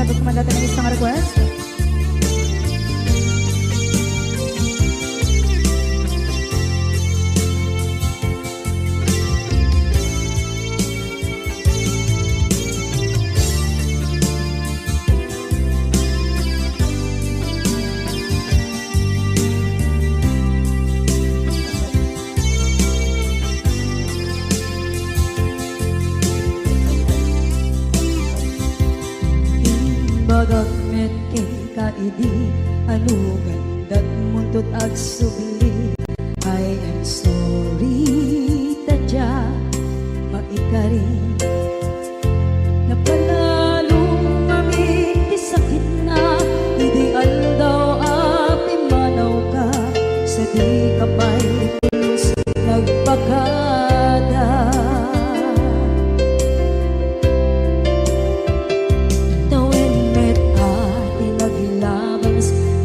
Habog kumandata ng isang request. Bagagmet kay kaidi anugan dat muntot ag subli. I am sorry tadya maikari napanalo mamit ti sakit na ideal daw api manaw ka sa di kapay pulos nagpakada.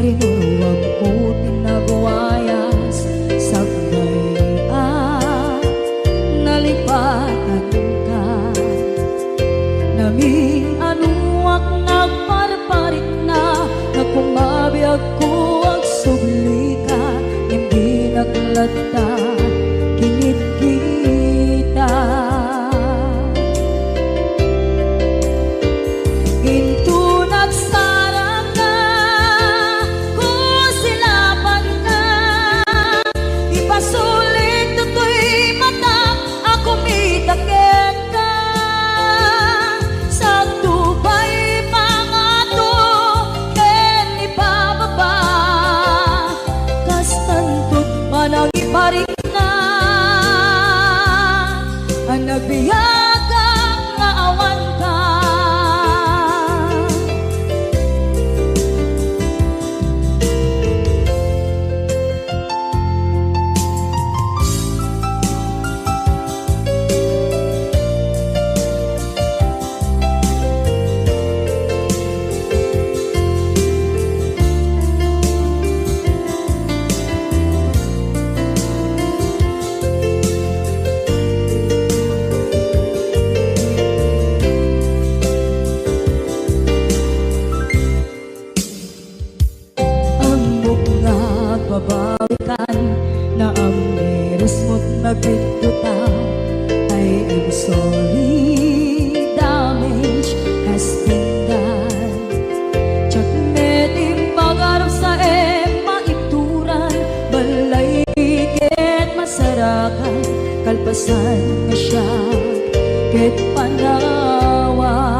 Rinuruwag ko tinagwayas sagbay nalipatan ka naming anuak nagparparit na nagkumabiyag ko ag subli ka hindi naglata kinit kita into nagsarang na sulit to'y mata ako mitaken ka sa tubay pangato ken ipababa kastantot manang iparik na ang nagbiyagang nga awan ka. Babawikan na ang miris mo't nagpindutan. I am sorry, damage has been done. Tsak meting pangarap sa maituran balay ket masarakan kalpasan nga siya ket panawa.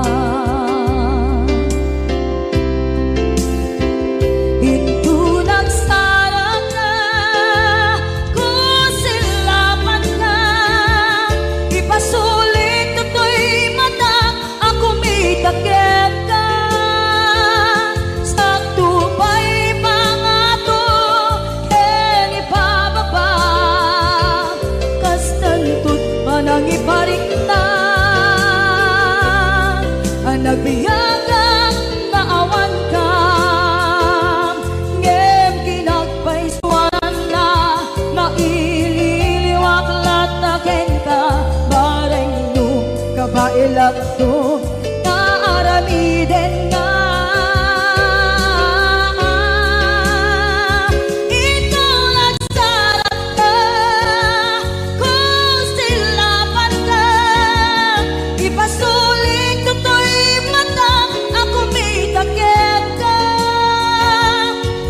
Itaken ka sa tubay pangato ken ipababa kastantot manang iparik na ang nagbiyagang naawan ka ngem kinagpaiswanan na naililiwak lataken ka bareng no kabailak to aramiden nga ikaw nagsarap ka kung silapan ka ipasulit to'y mata ako mitaken ka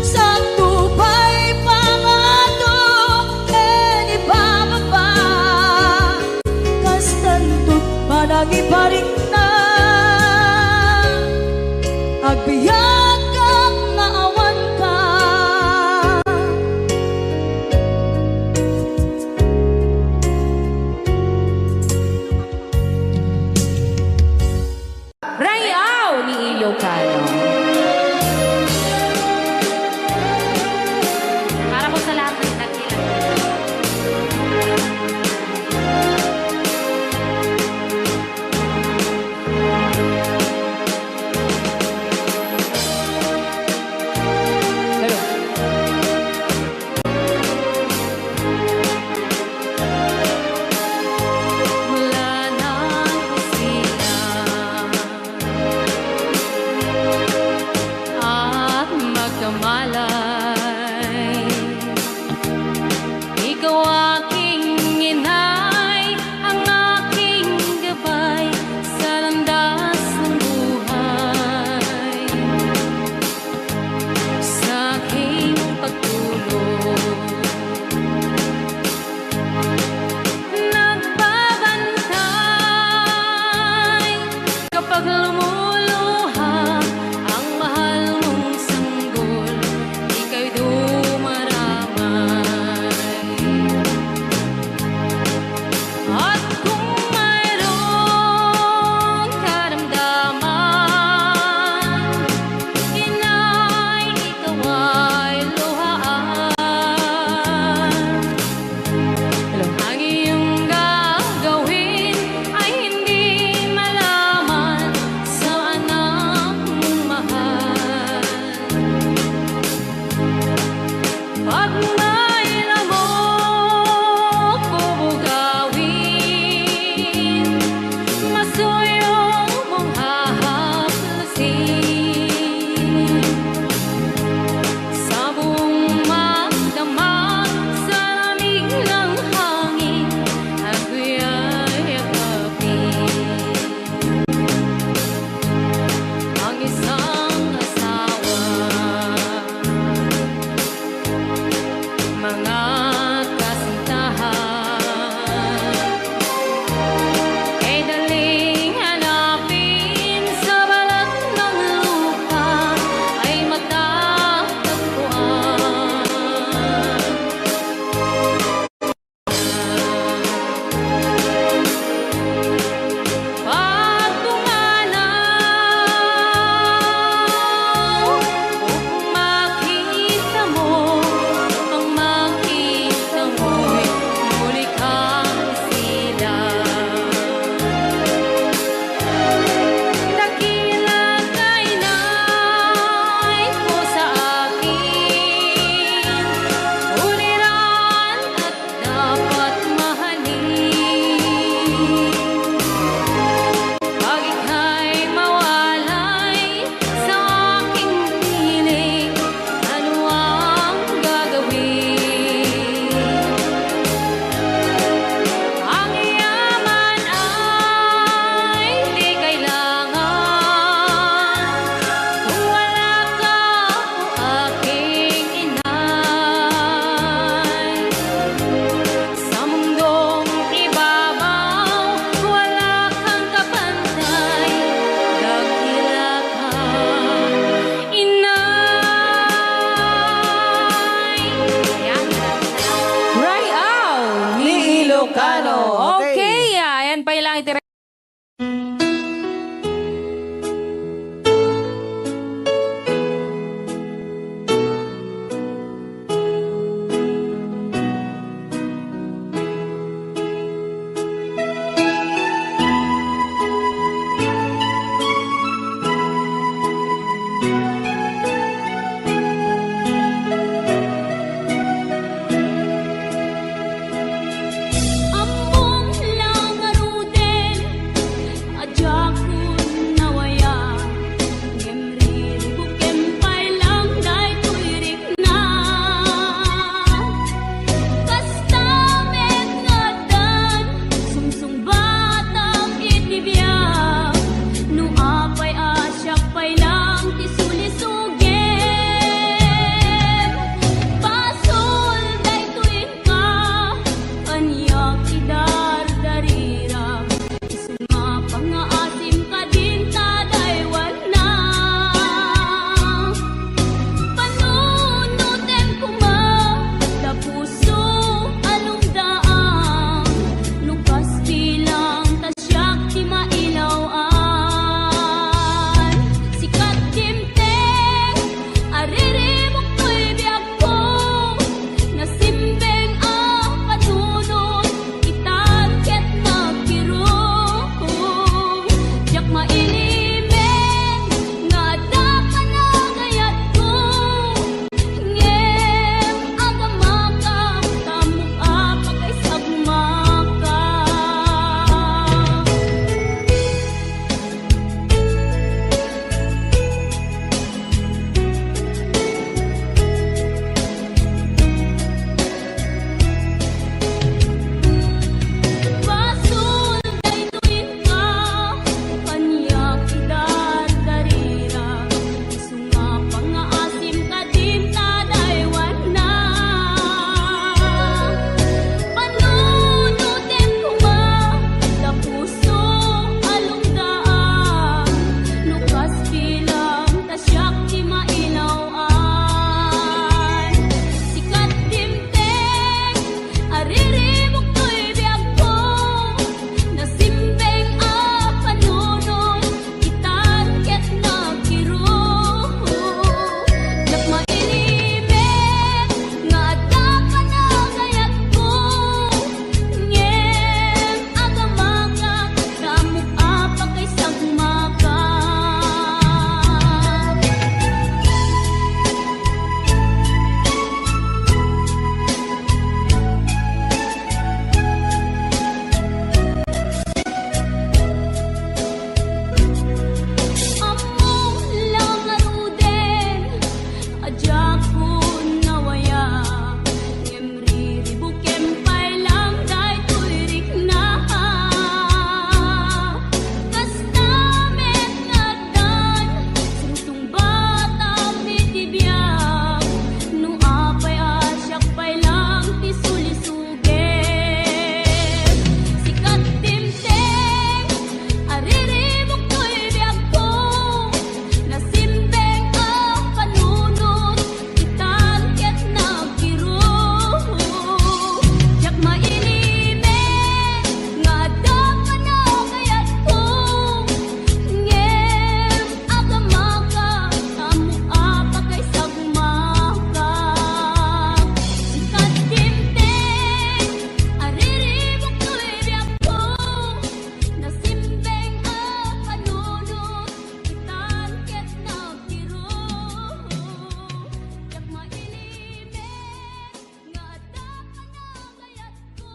sa tubay pangato ken ipababa kastantot manang iparik na Ilocano. Okay, ayan pa ilang itira. Ambong lang aruden, adya kun nawaya. Ngemri bukem pailang day tuirik na. Kastamet ngadan, sumsung batang itibiyang. Nu apay asyak pailang tisulisugen. Pasol day tuin ka, anyak idardarira. Isunga pangaasim ka din tadaywan na. Panunutin kuma, da puso along daang. Lukas bilang tasyak di mailawaan. Sikat timteng, aririmok ko'y biyag ko. Nasimbeng ang panunod, itarget magkirong. Diyak mailimen, nga dapat na gayat ko. Ngem agamaka, kamukha pa kay sagmaka. Pasul day tuin ka, panyak idardarira. Isunga pangaasim ka din tadaywan na. Panunutin kuma, da puso along daang. Lukas bilang tasyak di mailawaan. Sikat timteng, aririmok ko'y biyag ko. Nasimbeng ang panunod, itarget nagkirong. Diyak mailimen, nga dapat na gayat ko. Ngem agamaka, kamukha pa kay sagmaka. Among lang aruden, adya kun nawaya. Ngemri bukem pailang day tuirik na. Kastamet ngadan, sumsung batang itibiyang. Nu apay asyak pailang tisulisugen. Sikat timteng, aririmok ko'y biyag ko. Nasimbeng ang panunod, itarget nagkirong. Diyak mailimen, nga dapat na gayat ko. Ngem agamaka, kamukha pa kay sagmaka. Sikat timteng, aririmok ko'y biyag ko. Nasimbeng ang panunod, itarget nagkirong. Diyak mailimen, nga dapat na gayat ko.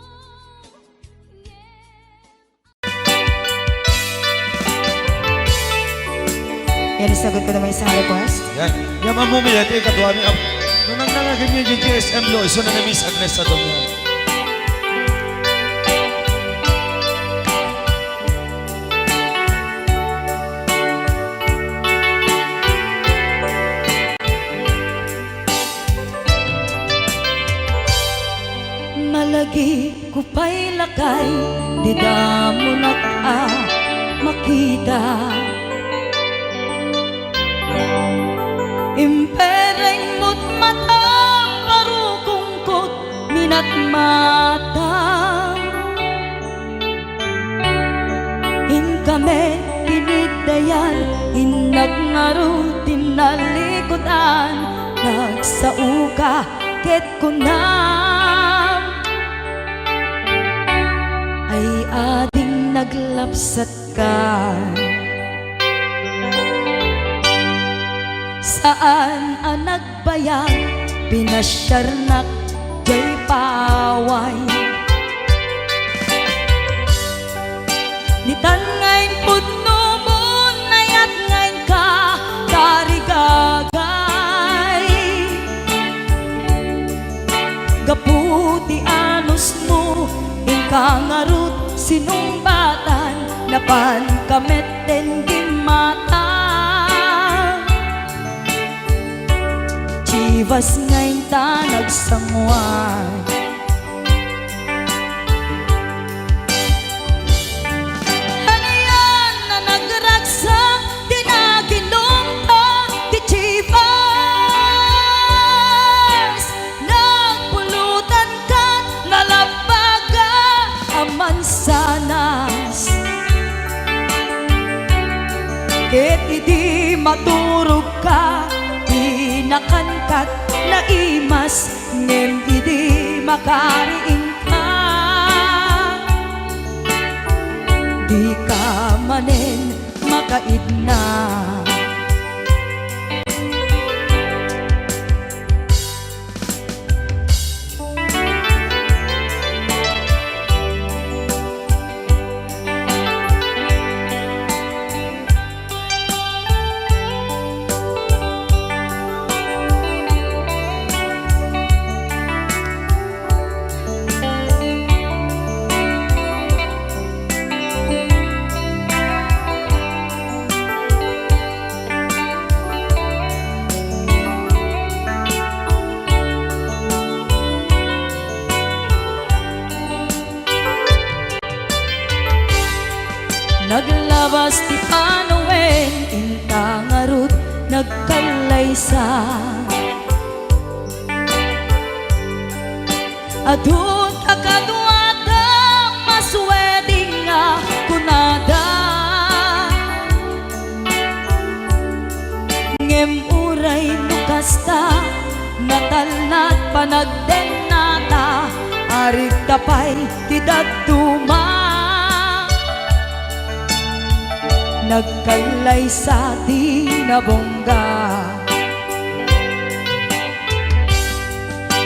Yan, isagot ko naman isang request. Yan. Yan mamumiyat eh, katuwa niya. Nung nangangagan niya yung GSM lo, iso na na-miss Agnes sa doon. Malagi ko pa'y lakay, di damo makita. Impereng mo't matang, parukungkot, minat matang. dayan inag nga ro tinalikutan nagsauka ket kunam ay ading naglapsat ka. Saan ang nagbayag pinasyarnak jay paway nitan ngayon pudno mo nayat ngayon ka karigagay gaputi anos mo ingkang arut sinumbatan napan kamet den di mata chivas ngayon ta nagsangwan mansanas ket idi maturog ka pinakankat na imas ngem idi makariing ka di ka manen makaidna naglabas ti panawen intang arut nagkalaysa adun akaduada masweding nga kunada ngem uray nukasta natalnat panagdenata arig tapay ti daduma nagkalay sa di nabongga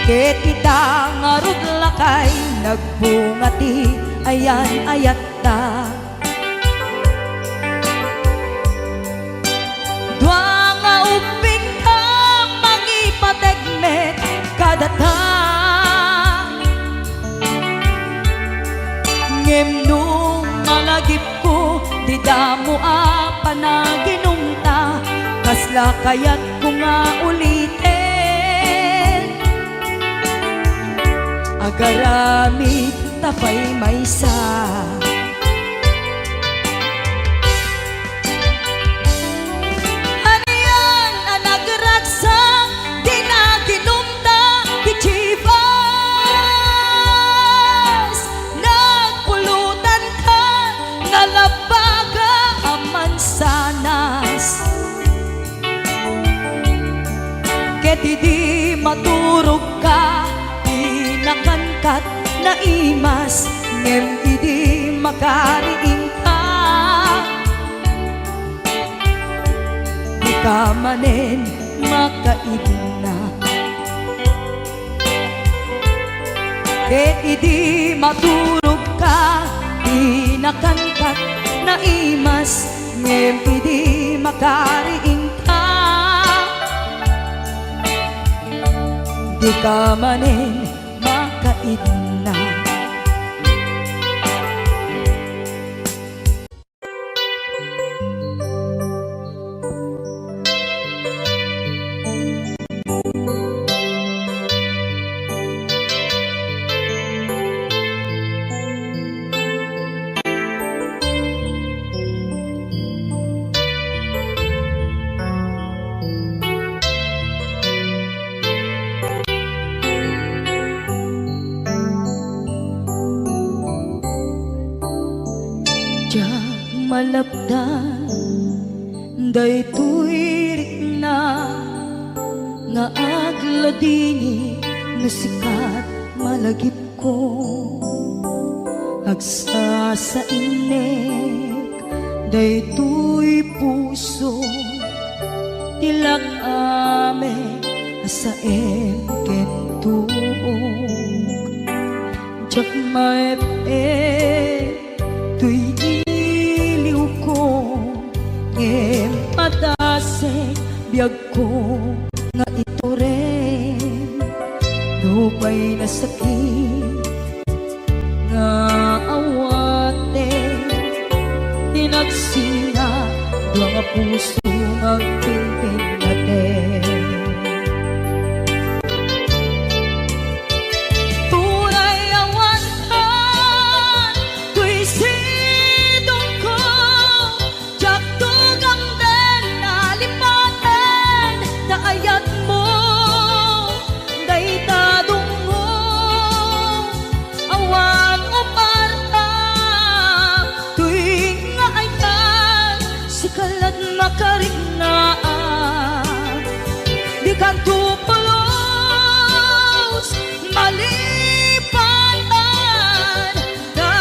ket ita nga lakay nagbungati ayan ayat ta dua nga uping ka mangipategmet kadata ngem nung malagip ko di damo panaginumta kasla kayat ko nga ulitin agaramid tapay maysa ano yan ang nagragsak di naginumta di chivas nagpulutan ka nalabaga mansanas ket idi maturog ka pinakankat na imas ngem idi makariing ka di ka manen makaidna ket idi maturog ka pinakankat na imas ngem idi makariing ka di ka manen makaidna malapdan Daytoy na nga agladini nga sikat malagip ko agsa sa inek daytoy puso tilak ame sa kentug jak maep tuy iliw ko ngem patase biyag ko nga ito rin lupay na sakit nga awate tinagsinga nga puso magpimpin natin tunay awantan tuy sidong ko jak tugang den nalipaten na ayat mo daytadong mo awan umarta tuy nga ayan sikalat makarignaat di kan tupulos malipatan na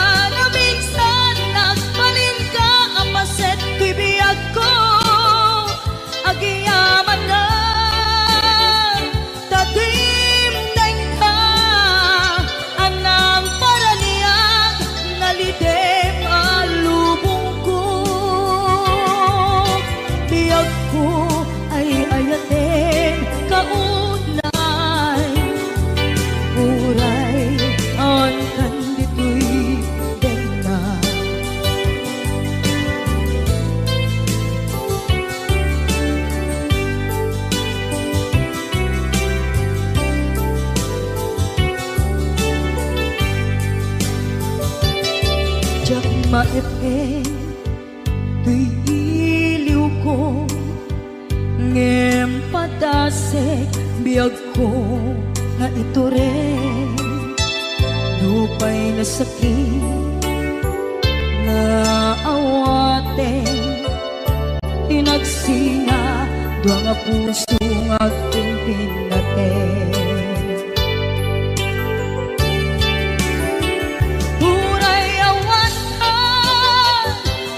minsan nagbalin ka apaset tuy biyag ko agiyaman na tatimdeng ka anang paraniyag nalidem alubong ko biyag ko ay ayatin kaunay uray ang kandito'y dena jak maepe tuy iliw ko ngem padasek biyag ko nga ito rin lupay na sakit nga awate tinagsinga dua nga puso nga pimpin natin Uray awantan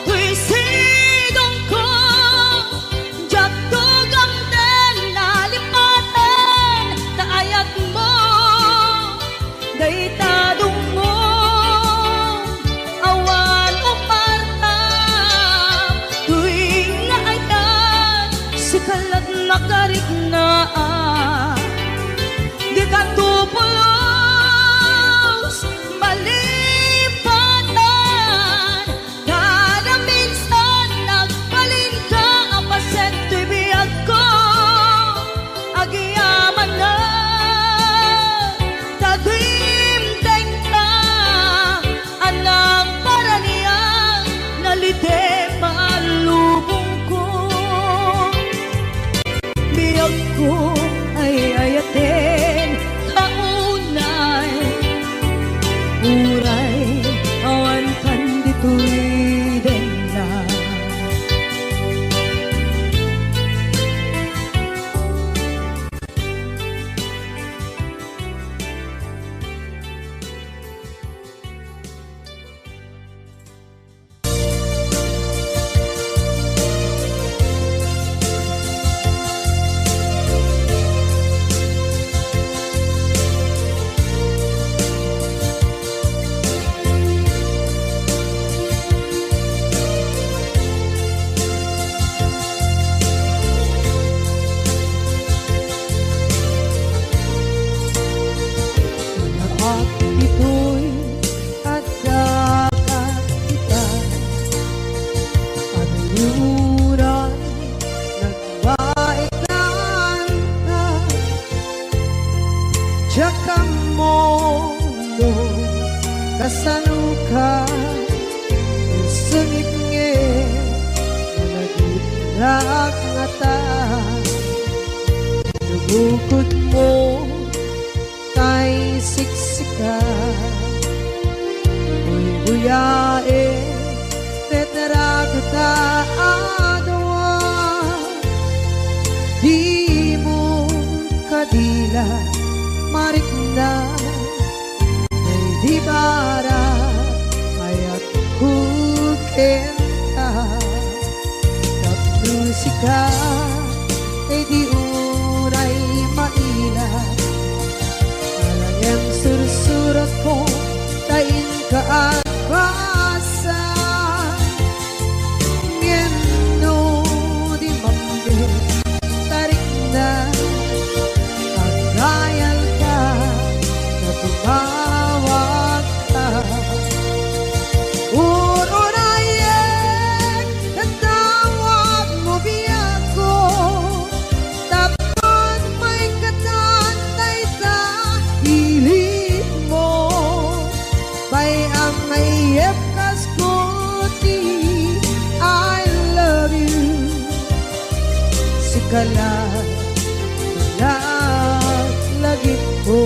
tuy sidong ko jak tugang den nalipaten na ayat mo daytadong mo awan umarta tuy nga ayan sikalat makarignaat di ka tupulos malipatan kada minsan nagbalin ka apaset tuy biyag ko agiyaman na tagimteng ka anang paraniyang nalidem alubong ko biyag ko ay ayatin kaunay uray awan kandito'y dena at ito'y agkakat kita at yuran nagbaiklan ka tsaka mo kasanuka sungit nge managitrak ngata nabukod mo tay siksika Uy buyae tetra kita adawa para kaya't kukenta musika kay di uray maila alang sursurat ko tain ka at basa ngeno di mambe tarik na kagayal ka na tumawag ka urunayek natawag mo biyako tapos may katantay sa hilig mo bay ang mayep kaskuti I love you sikala lagit mo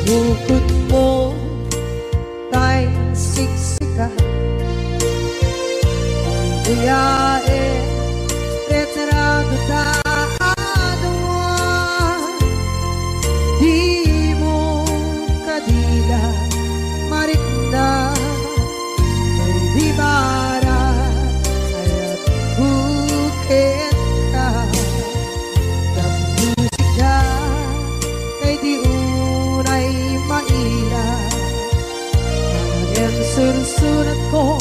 bukod mo tay siksika buyae retrado taadwa di mo kadila marikna ay di bara ayat bukit ka ng musika kay di unay maila ang sursurat ko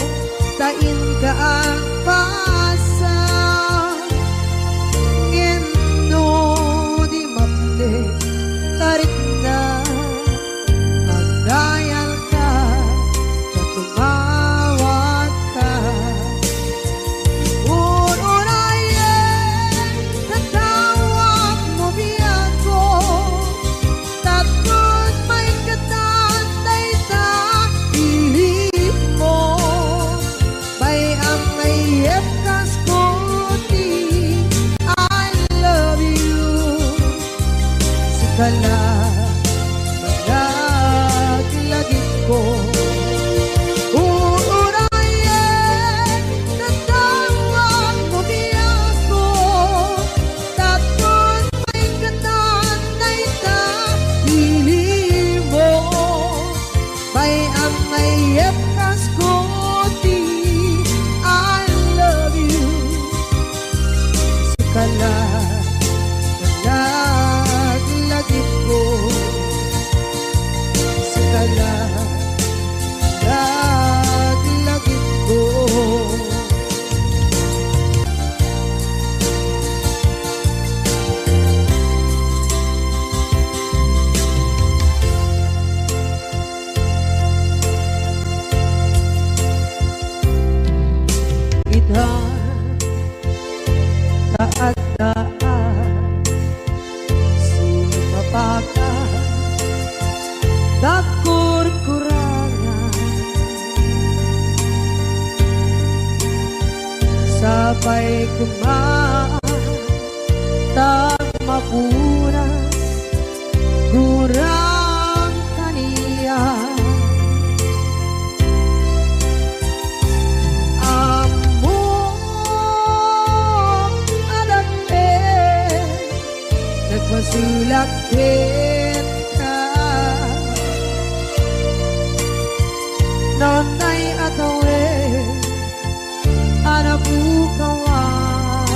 tain ka ang pasa ngeno di mamde tarik na ang dayal ka na tumawag ka urunayek natawag mo biyako tapos may katantay sa hilig mo bay ang mayep kaskuti I love you sikala lagit ko urunayek natawag mo biyako tapos may katantay sa hilig mo bay ang mayep kaskuti I love you sikala lagit ko sikala lagit ko Idar taat daan sumapaka dakur-kurangan sabay kumaan tag mapunas gurang kaniya nagmasulakit ka nanay atawe anabukawan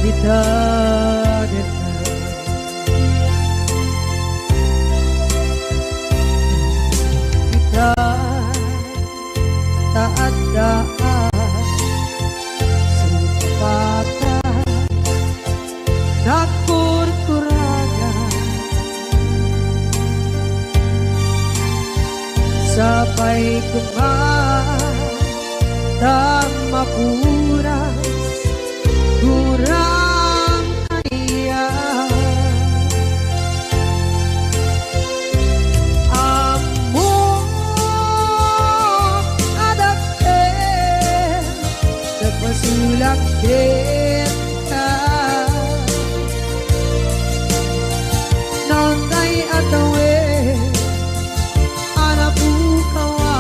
dita kita taat daan sumapata dakur-kurangan sabay kumaan tang mapuras gurang kaniya amo adakte nagmasulakit ka nanday atawe anabukawan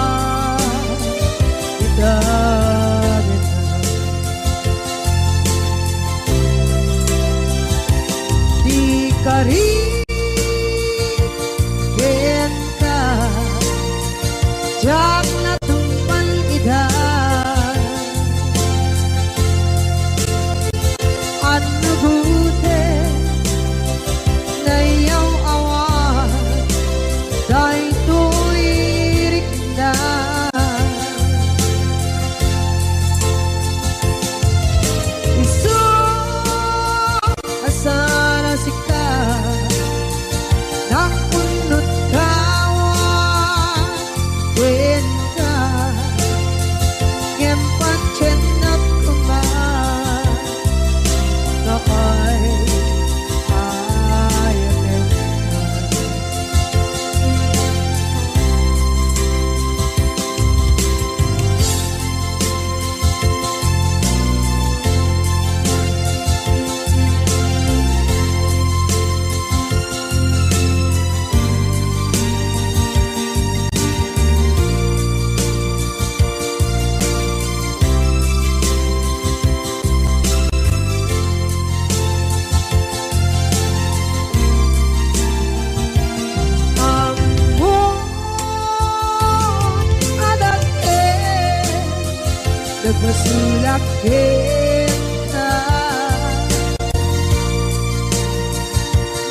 nagmasulak kita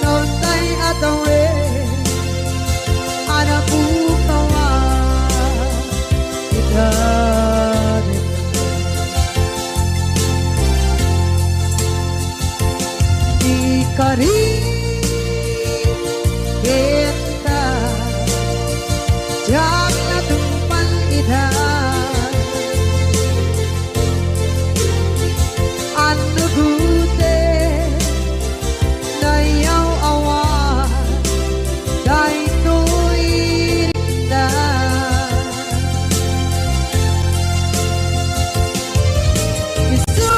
noon tay atawe anak bukawa kita di karin kita jangan tumpal ida anu gute nayaw awan dahil to'y rikta isu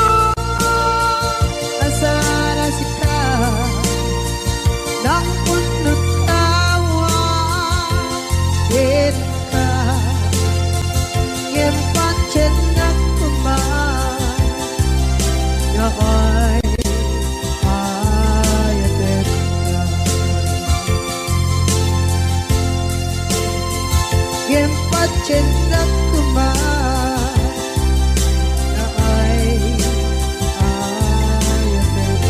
asara sika nang punot tawa kita ngempat cenak kuman ya ay ayatek ngempat cenak kuman ya ay ayatek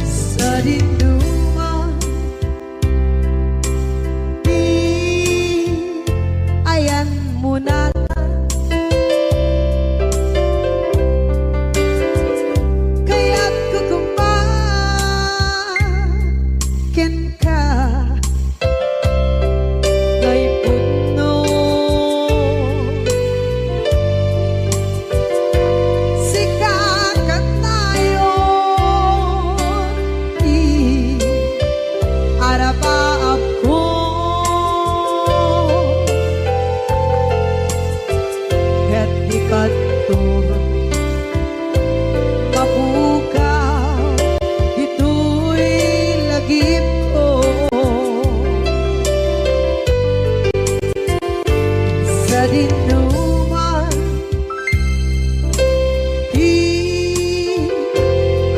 sa dinduman di ayan mo na kaya't kukumpakin ka kay puno sikakat tayo di arapaap ko ket di kadto mapukaw ito'y lagip ko sa dinuman di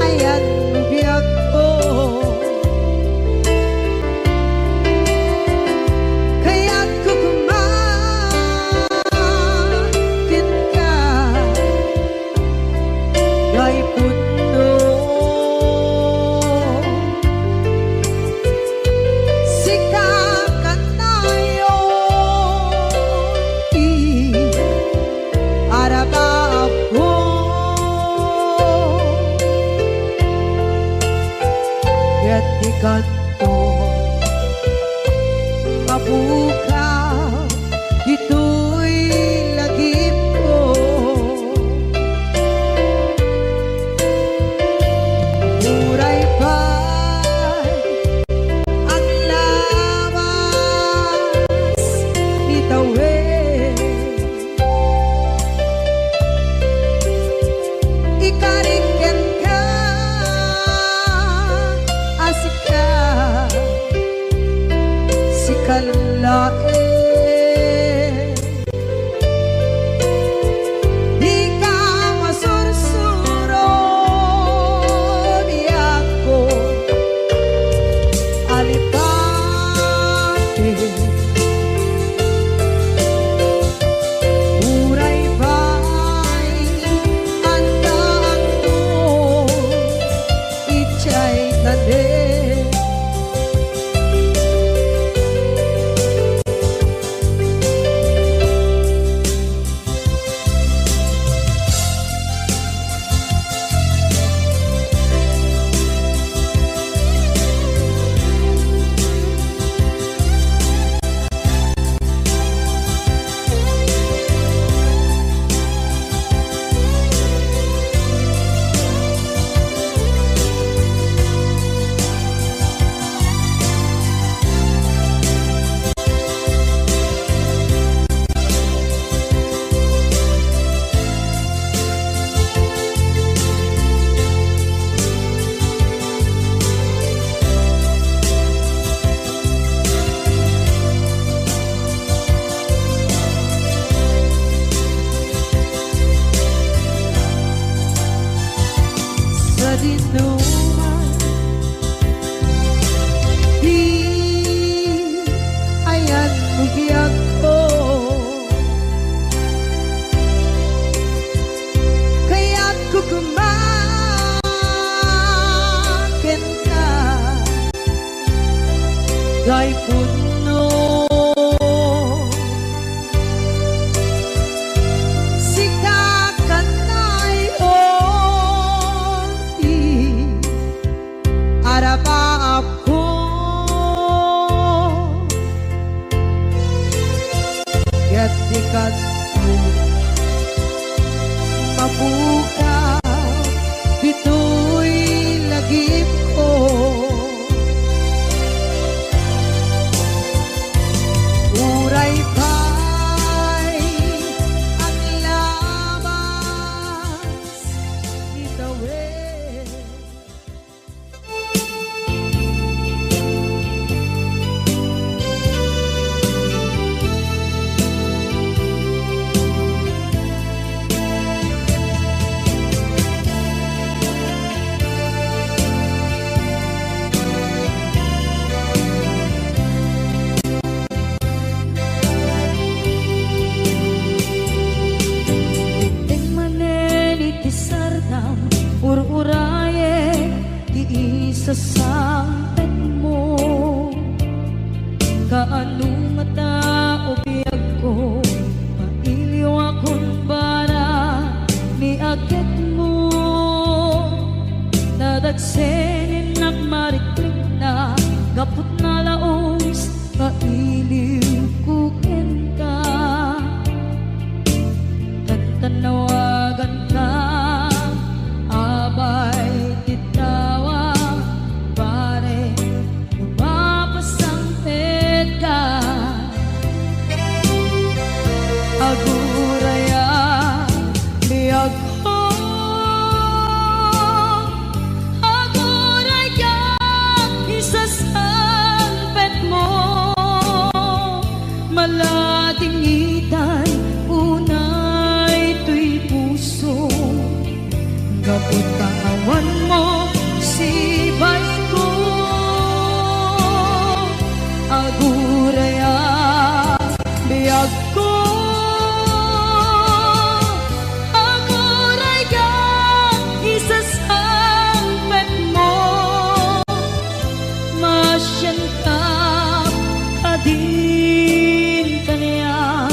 ayan biyak ko kaya't kukumakin ka kay puno sikakat tayo di arapaap ko ket di kadto mapukaw ito'y lagip ko muray pa'y ang labas nitawe ikariken ka asika sikalae di ka masursuro biyak ko alipate muray pa'y andaan ko ichay tade Gay puno si kakanay oti araba ako yatikat mo mabuka dito'y lagip ko. Uray pa'y ang labas itawid. Ur-uraye di isasampet mo kaanong mata o biyag ko mailiw akong bara ni agad mo nadagsenin ng mariklik na kaput na laos mailiw kukin ka tantanawagan ka abay titawa pare lumapasangpet ka aguraya biyag ko aguraya isasangpet mo malating itan unay tuy puso kaput kawan mo sibay ko aguraya biyag ko aguraya isasangpet mo masyan ka kadin kaniya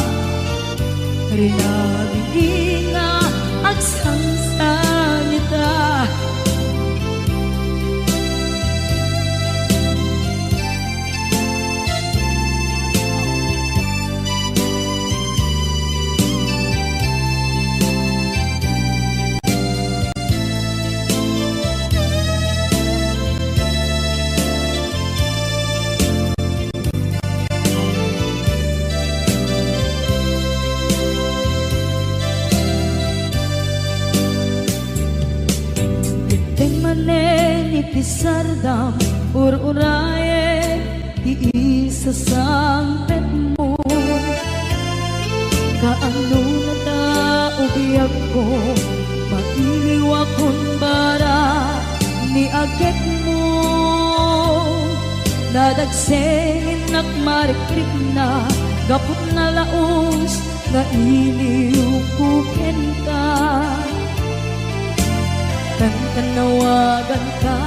rinabing nga agsangsan ita. Ipisardam ur-uraye iisasangpet mo kaano na tao biyag ko mailiw akong bara ni agad mo nadagsenin at marikrik na gapot na laos na iliw kuken ka tanawagan ka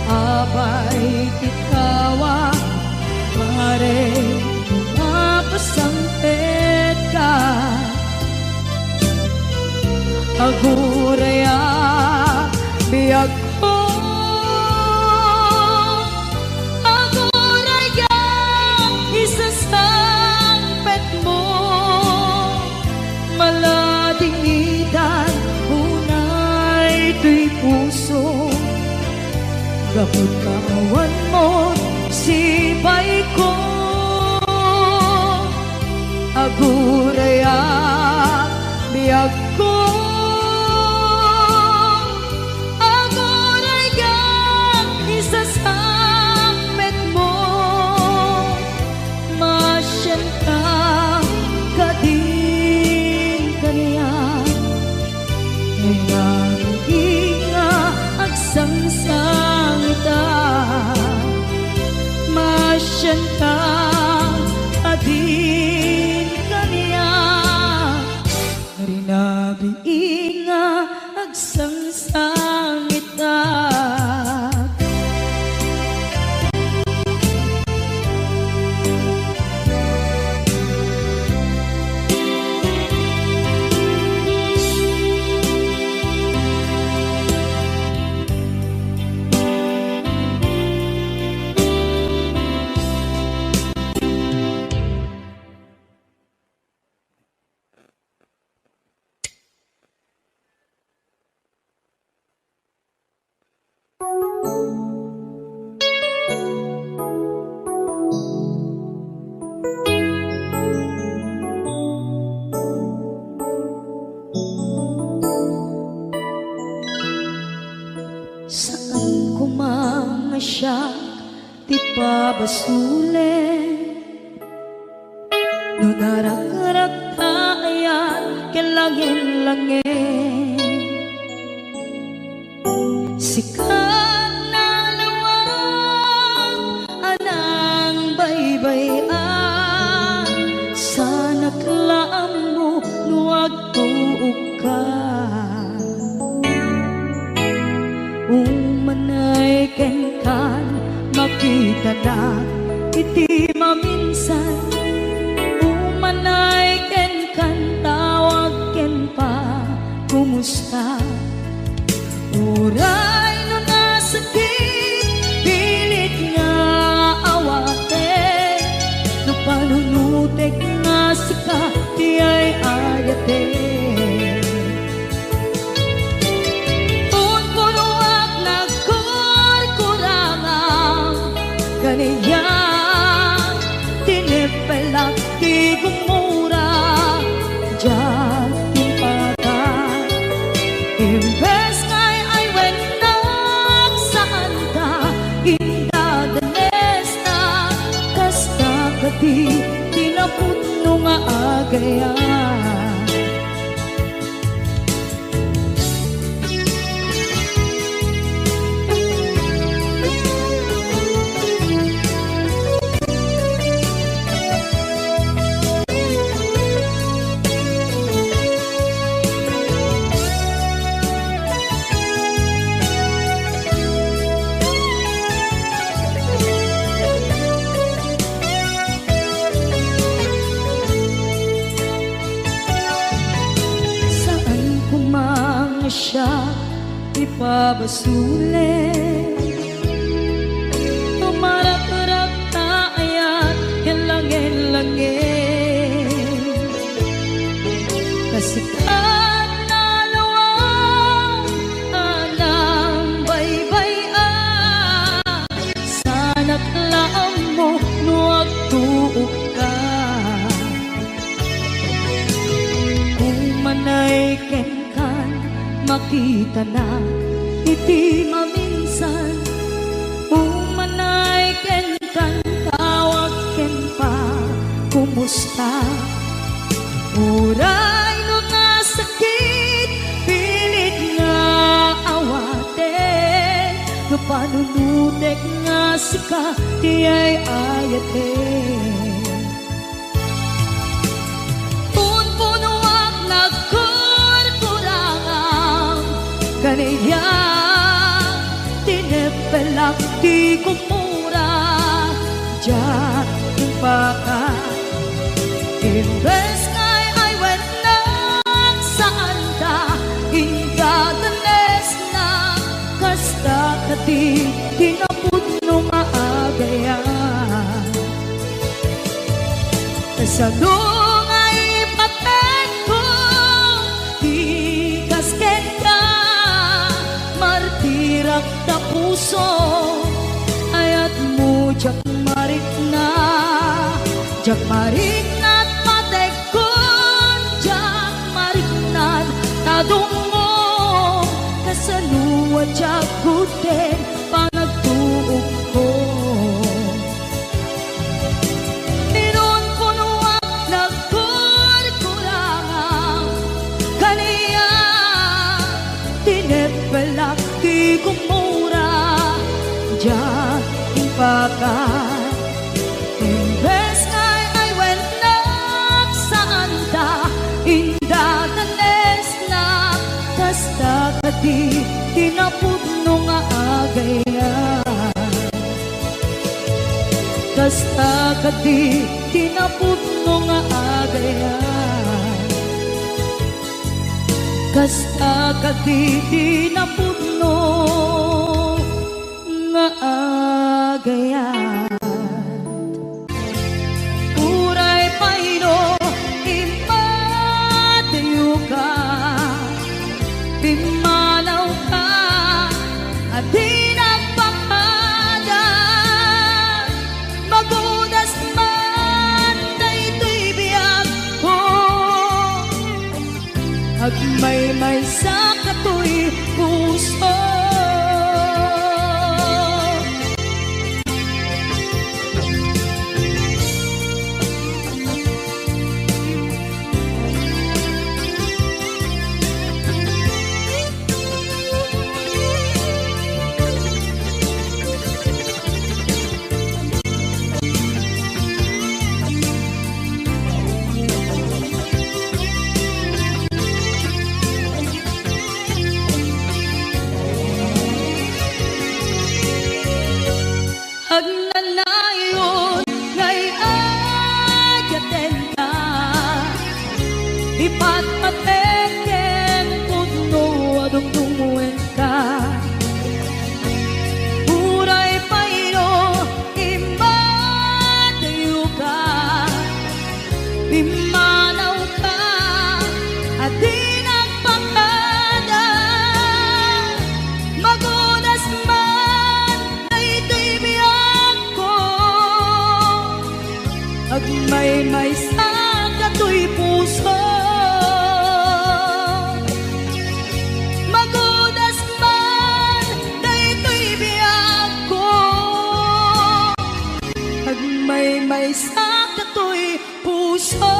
abay titawa pare mapasangpet ka aguraya biyag ko aguraya isasangpet mo malating itan tuy puso gapot kawan mo sibay ko aguraya biyag ko aguraya isasangpet mo masyan ka kadin kaniya sangsang ita masyan ka adin kaniya rinabi inga agsangsang ita ipabasulit. Nudarak-darak tayan kilangin-langin. Sikat na lawag anang baybayan. Sana klaam mo nuwag tuog ka. Umanay ken-kan makita na iti maminsan. Umanay ken-kan tawag ken pa kumusta. Uray no nasakit pilit nga awate. No panunutek nga sika di ay ayate. Unpunuak nagkurkurangang ganiya. Tinipelak di gumura diyan timpata. Imbes ngay ay wenak saan ka indadanes na. Kasta kati tinaputno nga agaya. Siya ipabasulit. Tumarak-rak tayan kilangin-langin. Kasikat na lawang anang baybayan. Sana klaam mo nuwag tuog ka. Umanay ken-kan makita na iti maminsan. Umanay ken-kan tawag ken pa kumusta. Uray no nasakit pilit nga awate. No panunutek nga sika di ay ayate. Unpunuak nagkurkurangang kaniya. Tinipelak di kumura diyan timpaka. Imbes ngay ay wenak saan ka indadanes na. Kasta kati tinaputno nga agaya. Kasadong ay paten ko di kasken ka. Martirak na puso ayat mo jak marik na. Jak marik na't patek ko. Jak marik na't tadong mo. Kasaluwa jak kuten panagtuog ko. Minun punuak nagkurkurangang kaniya. Tinipelak di kumura diyan timpaka. Imbes ngay ay wenak saan ta indadanes na. Kasta kati tinaputno nga agaya. Kasta kati tinaputno nga agaya. Kasta kati tinaputno nga agaya. Uray payno impatayo ka. Pimalaw ka at di nagpakada. Magudas man na ito'y biyag ko. Agmay-may sa kato'y puso. may sagato'y puso. Magudas man, dayto'y biyag ko. Pag may sagato'y puso.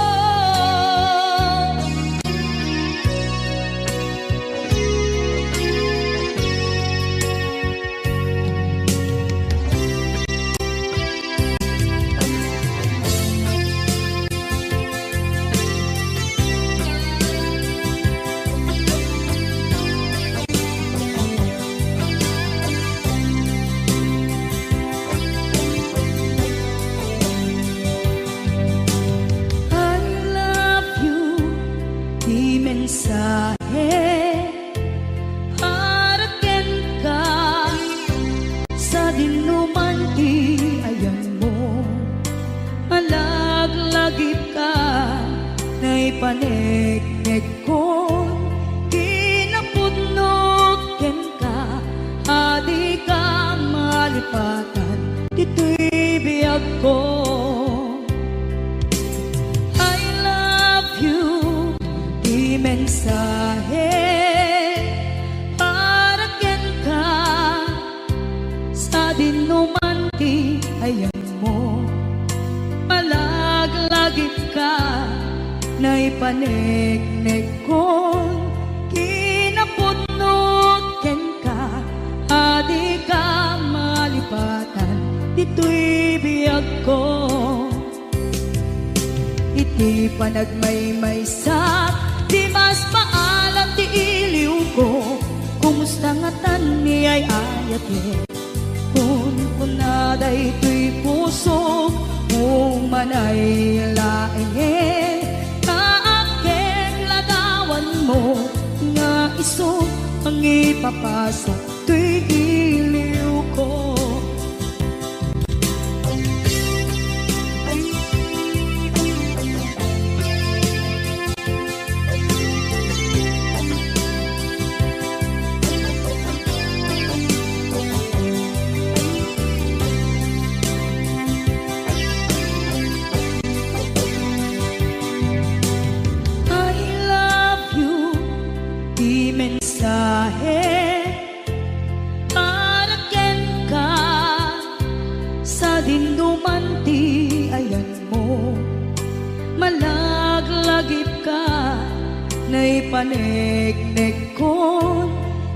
Mensahe haraken ka sa dinuman ti ayan mo, malaglagip ka na ipanegnek ko, kinapudnot ken ka, adi ka malipatan, dito'y biyag ko. Mensahe haraken ka sa dinuman ti ayan mo, malaglagip ka na ipanegnek ko, kinapudnot ken ka, adi ka malipatan, dito'y biyag ko. Iti panagmaymaysak, di mas maalam ti iliw ko, kumusta nga tan ni ay ayate, kung kunaday to'y puso, kung manay laeng, kaakeng lagawan mo, nga iso ang ipapasa to'y iliw ko. Mensahe haraken ka sa dinuman ti ayan mo, malaglagip ka na ipanegnek ko,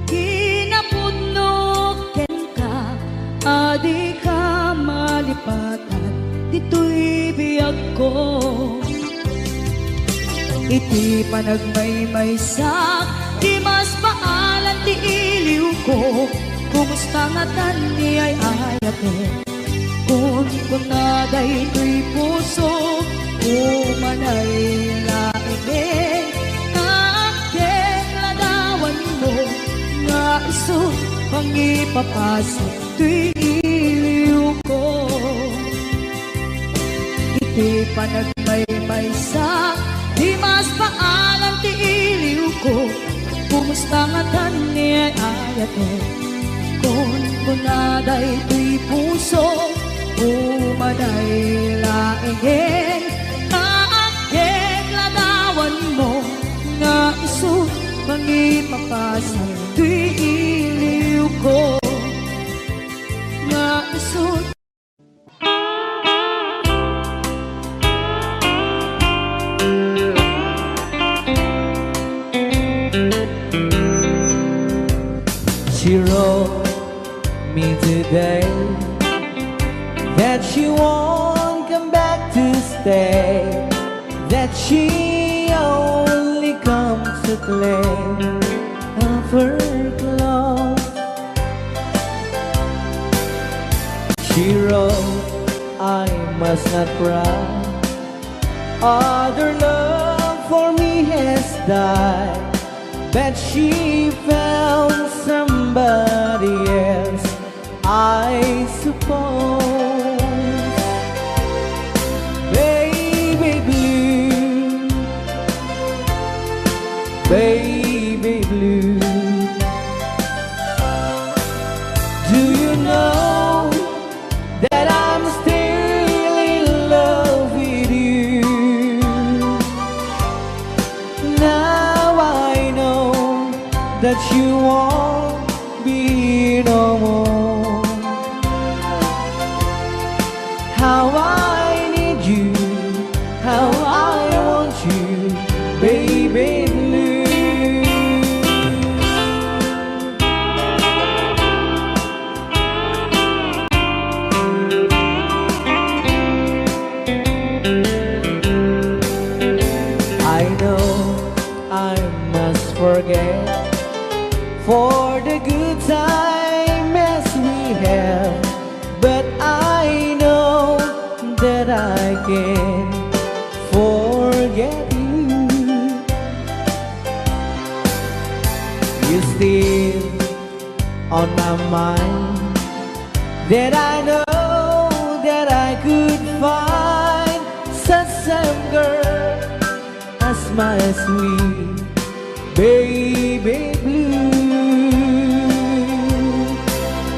kinapudnot ken ka, adi ka malipatan, dito'y biyag ko. Iti panagmaymaysak, di mas maalan ti iliw ko, kumusta nga tan ni ay ayate, kung kunaday to'y puso, umanay laeng, kaakeng lagawan mo, nga iso pang ipapasa to'y iliw ko. Iti panagmaymaysak, di mas maalan ti iliw ko, kumusta nga tan ni ay ayate, kung kunaday to'y puso, umanay laeng, kaakeng lagawan mo, nga iso pang ipapasa to'y iliw ko, nga iso. She wrote me today that she won't come back to stay, that she only comes to claim of her clothes. She wrote, I must not cry, other love for me has died, that she found somebody else, I suppose. Baby blue, baby blue, do you know that I'm still in love with you? that you won't be no more. How I need you, how I want you, baby blue. I know I must forget for the good time as we have, but I know that I can forget you. You're still on my mind, that I know that I could find such same girl as my sweet baby blue.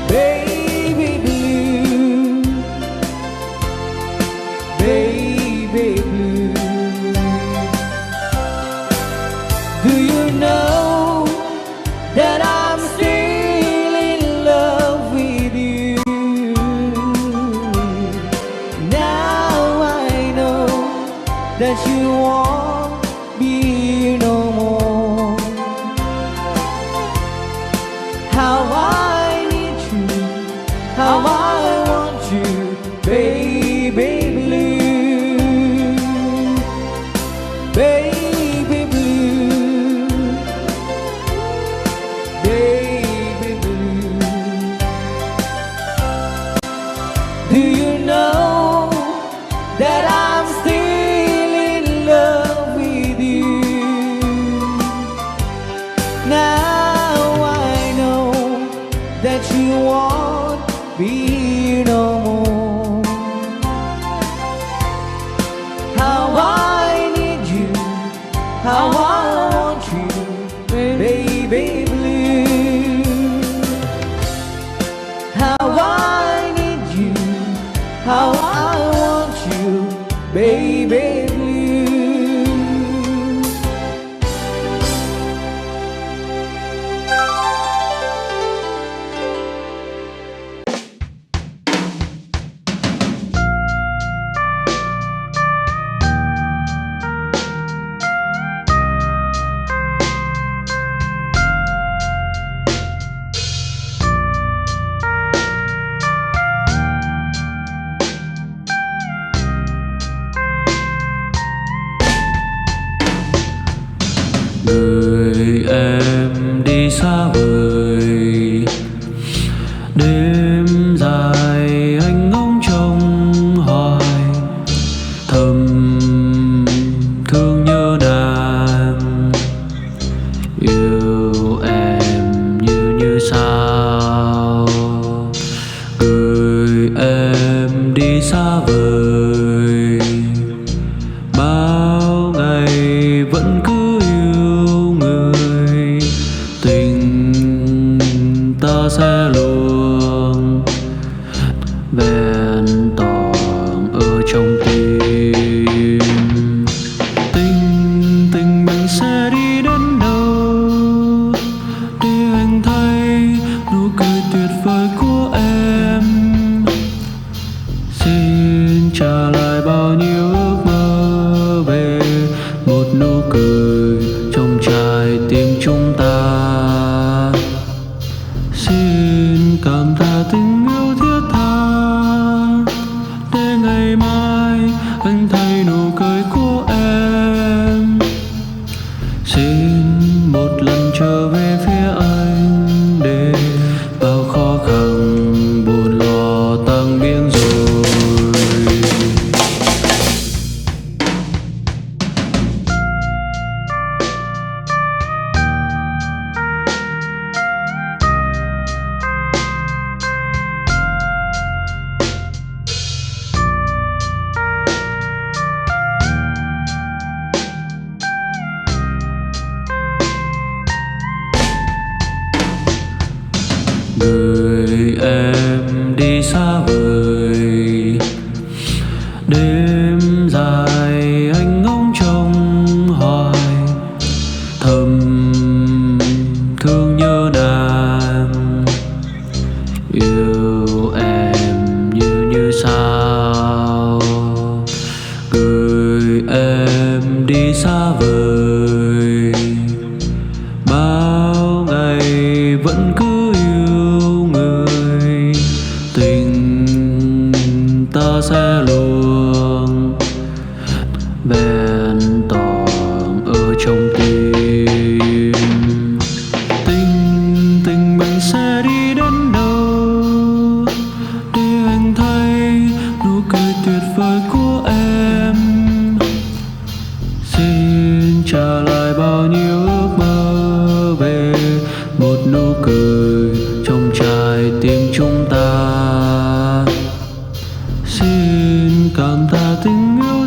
Baby blue, baby blue. Do you know that I'm still in love with you? Now I know that you won't be no more. How I need you, how I want you, baby blue, baby blue, baby blue. Do you know that I'm still in love with you? Now I know that you won't be no more. How I need you, how I want you, baby blue. How I need you, how I want you, baby blue. Người em đi xa vời, đêm dài anh ngóng trông hoài, thầm thương nhớ nàng, yêu em như sao. Người em đi xa vời, bao ngày vẫn cứ sẽ luôn vẹn toàn ở trong tim. Tình mình sẽ đi đến đâu để anh thấy nụ cười tuyệt vời của em. Xin trả lại bao nhiêu ước mơ về một nụ cười trong trái tim chúng ta. Xin cảm tạ tình yêu thiết tha, để ngày mai anh thấy nụ cười của em. Xin một lần trở về phía anh, để bao khó khăn buồn lo tan biến rồi. luôn vẹn toàn ở trong tim. Tình mình sẽ đi đến đâu để anh thấy nụ cười tuyệt vời của em. Xin trả lại bao nhiêu ước mơ về một nụ cười trong trái tim chúng ta. Xin cảm tạ tình yêu